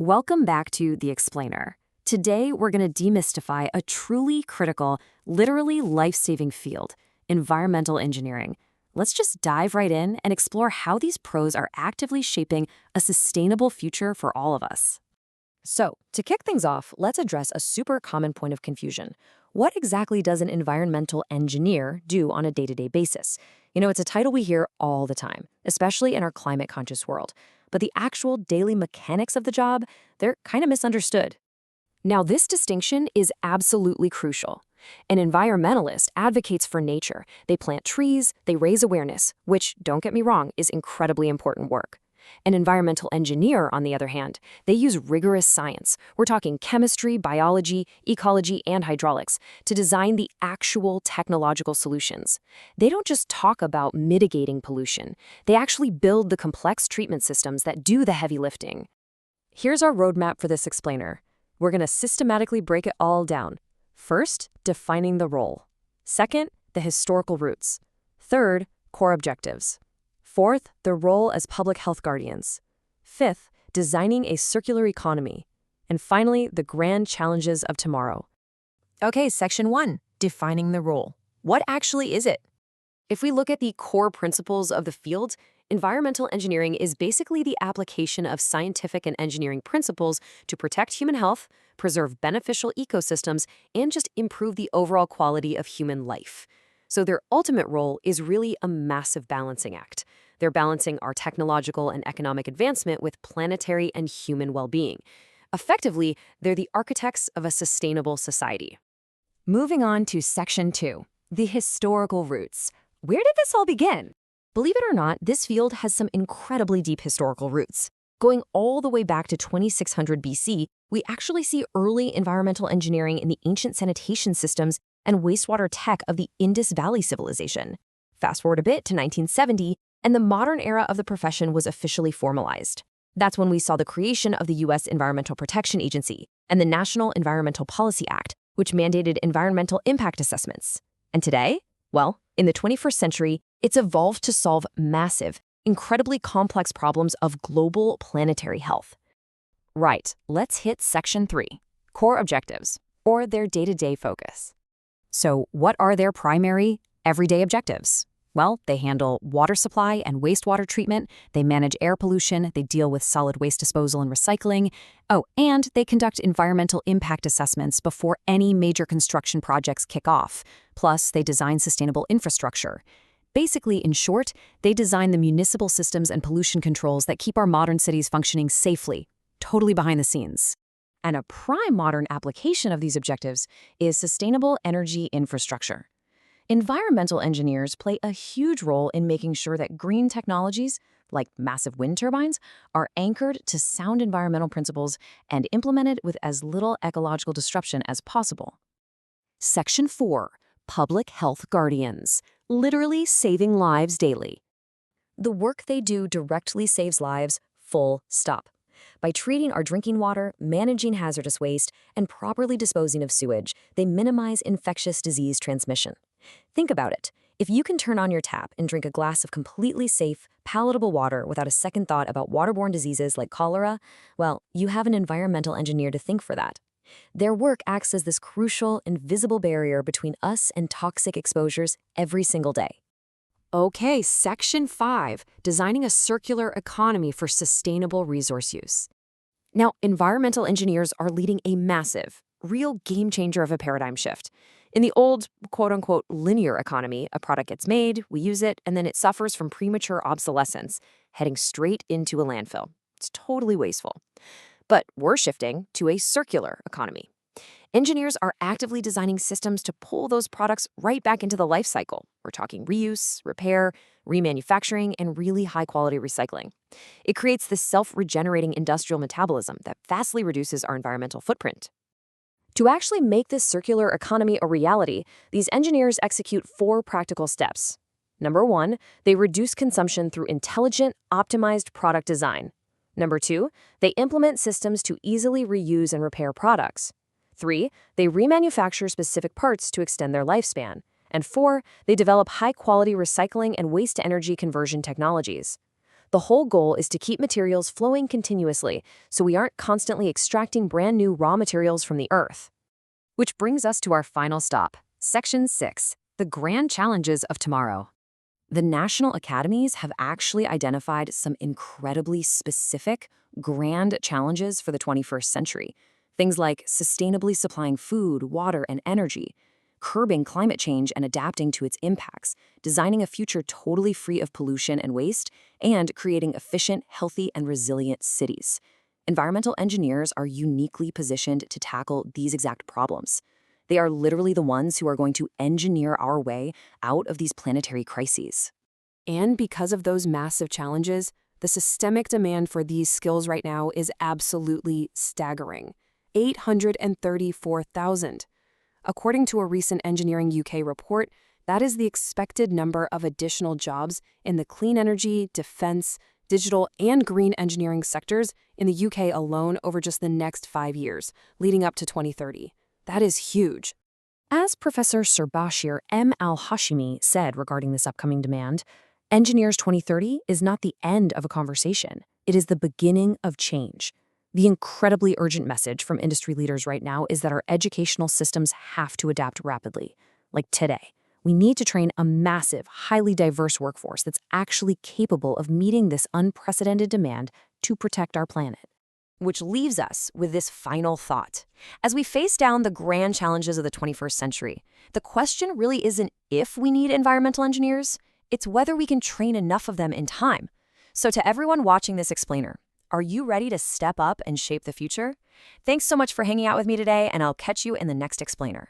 Welcome back to The Explainer. Today, we're going to demystify a truly critical, literally life-saving field, environmental engineering. Let's just dive right in and explore how these pros are actively shaping a sustainable future for all of us. So, to kick things off, let's address a super common point of confusion. What exactly does an environmental engineer do on a day-to-day basis? It's a title we hear all the time, especially in our climate-conscious world. But the actual daily mechanics of the job, they're kind of misunderstood. Now, this distinction is absolutely crucial. An environmentalist advocates for nature. They plant trees, they raise awareness, which, don't get me wrong, is incredibly important work. An environmental engineer, on the other hand, they use rigorous science. We're talking chemistry, biology, ecology, and hydraulics to design the actual technological solutions. They don't just talk about mitigating pollution. They actually build the complex treatment systems that do the heavy lifting. Here's our roadmap for this explainer. We're going to systematically break it all down. First, defining the role. Second, the historical roots. Third, core objectives. Fourth, their role as public health guardians. Fifth, designing a circular economy. And finally, the grand challenges of tomorrow. Okay, Section 1, defining the role. What actually is it? If we look at the core principles of the field, environmental engineering is basically the application of scientific and engineering principles to protect human health, preserve beneficial ecosystems, and just improve the overall quality of human life. So their ultimate role is really a massive balancing act. They're balancing our technological and economic advancement with planetary and human well-being. Effectively, they're the architects of a sustainable society. Moving on to Section 2, the historical roots. Where did this all begin? Believe it or not, this field has some incredibly deep historical roots. Going all the way back to 2600 BC, we actually see early environmental engineering in the ancient sanitation systems and wastewater tech of the Indus Valley civilization. Fast forward a bit to 1970, and the modern era of the profession was officially formalized. That's when we saw the creation of the U.S. Environmental Protection Agency and the National Environmental Policy Act, which mandated environmental impact assessments. And today, well, in the 21st century, it's evolved to solve massive, incredibly complex problems of global planetary health. Right, let's hit Section 3, core objectives, or their day-to-day focus. So what are their primary, everyday objectives? Well, they handle water supply and wastewater treatment, they manage air pollution, they deal with solid waste disposal and recycling. Oh, and they conduct environmental impact assessments before any major construction projects kick off. Plus, they design sustainable infrastructure. Basically, in short, they design the municipal systems and pollution controls that keep our modern cities functioning safely, totally behind the scenes. And a prime modern application of these objectives is sustainable energy infrastructure. Environmental engineers play a huge role in making sure that green technologies, like massive wind turbines, are anchored to sound environmental principles and implemented with as little ecological disruption as possible. Section 4, public health guardians, literally saving lives daily. The work they do directly saves lives, full stop. By treating our drinking water, managing hazardous waste, and properly disposing of sewage, they minimize infectious disease transmission. Think about it. If you can turn on your tap and drink a glass of completely safe, palatable water without a second thought about waterborne diseases like cholera, well, you have an environmental engineer to thank for that. Their work acts as this crucial, invisible barrier between us and toxic exposures every single day. Okay, Section 5, designing a circular economy for sustainable resource use. Now, environmental engineers are leading a massive, real game changer of a paradigm shift. In the old, quote-unquote, linear economy, a product gets made, we use it, and then it suffers from premature obsolescence, heading straight into a landfill. It's totally wasteful. But we're shifting to a circular economy. Engineers are actively designing systems to pull those products right back into the life cycle. We're talking reuse, repair, remanufacturing, and really high-quality recycling. It creates this self-regenerating industrial metabolism that vastly reduces our environmental footprint. To actually make this circular economy a reality, these engineers execute 4 practical steps. Number 1, they reduce consumption through intelligent, optimized product design. Number 2, they implement systems to easily reuse and repair products. 3, they remanufacture specific parts to extend their lifespan. And 4, they develop high-quality recycling and waste-to-energy conversion technologies. The whole goal is to keep materials flowing continuously, so we aren't constantly extracting brand new raw materials from the earth. Which brings us to our final stop, Section 6, the grand challenges of tomorrow. The national academies have actually identified some incredibly specific, grand challenges for the 21st century. Things like sustainably supplying food, water, and energy, curbing climate change and adapting to its impacts, designing a future totally free of pollution and waste, and creating efficient, healthy, and resilient cities. Environmental engineers are uniquely positioned to tackle these exact problems. They are literally the ones who are going to engineer our way out of these planetary crises. And because of those massive challenges, the systemic demand for these skills right now is absolutely staggering. 834,000. According to a recent Engineering UK report, that is the expected number of additional jobs in the clean energy, defense, digital, and green engineering sectors in the UK alone over just the next 5 years, leading up to 2030. That is huge. As Professor Sirbashir M. Al-Hashimi said regarding this upcoming demand, Engineers 2030 is not the end of a conversation. It is the beginning of change. The incredibly urgent message from industry leaders right now is that our educational systems have to adapt rapidly. Like today, we need to train a massive, highly diverse workforce that's actually capable of meeting this unprecedented demand to protect our planet. Which leaves us with this final thought. As we face down the grand challenges of the 21st century, the question really isn't if we need environmental engineers, it's whether we can train enough of them in time. So to everyone watching this explainer, are you ready to step up and shape the future? Thanks so much for hanging out with me today, and I'll catch you in the next explainer.